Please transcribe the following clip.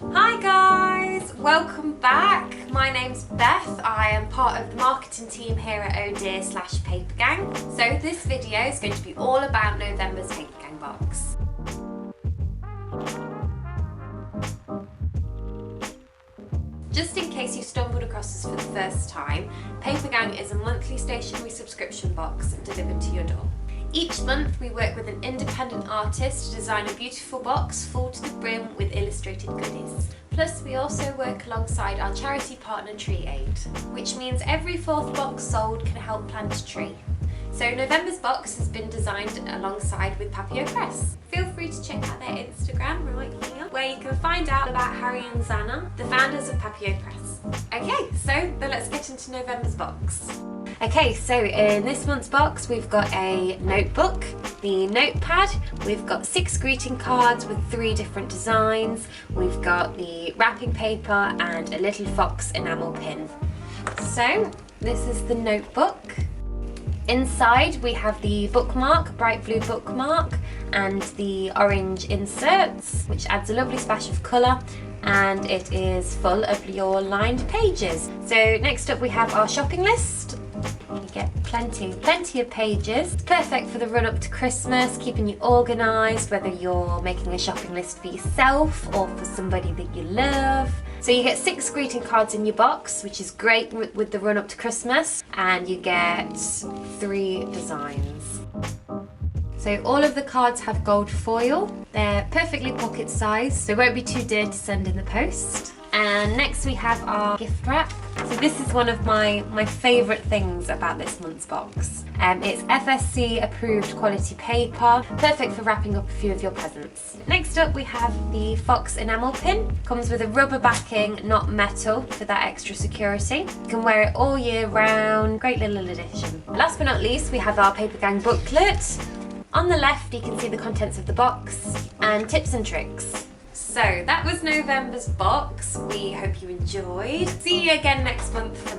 Hi guys, welcome back. My name's Beth. I am part of the marketing team here at Ohh Deer /Papergang. So this video is going to be all about November's Papergang box. Just in case you stumbled across us for the first time, Papergang is a monthly stationery subscription box delivered to your door. Each month we work with an independent artist to design a beautiful box full to the brim with illustrated goodies. Plus we also work alongside our charity partner Tree Aid, which means every fourth box sold can help plant a tree. So November's box has been designed alongside with Papio Press. Feel free to check out their Instagram right here, where you can find out about Harry and Zana, the founders of Papio Press. Okay, so then let's get into November's box. Okay, so in this month's box we've got a notebook, the notepad, we've got 6 greeting cards with 3 different designs, we've got the wrapping paper and a little fox enamel pin. So this is the notebook. Inside we have the bookmark, bright blue bookmark, and the orange inserts, which adds a lovely splash of colour, and it is full of your lined pages. So next up we have our shopping list. You get plenty of pages. It's perfect for the run up to Christmas, keeping you organised, whether you're making a shopping list for yourself or for somebody that you love. So you get 6 greeting cards in your box, which is great with the run up to Christmas, and you get 3 designs. So all of the cards have gold foil. They're perfectly pocket sized, so they won't be too dear to send in the post. And next we have our gift wrap. So this is one of my favourite things about this month's box. It's FSC approved quality paper, perfect for wrapping up a few of your presents. Next up we have the fox enamel pin. Comes with a rubber backing, not metal, for that extra security. You can wear it all year round. Great little addition. Last but not least we have our Papergang booklet. On the left you can see the contents of the box and tips and tricks. So that was November's box. We hope you enjoyed. See you again next month for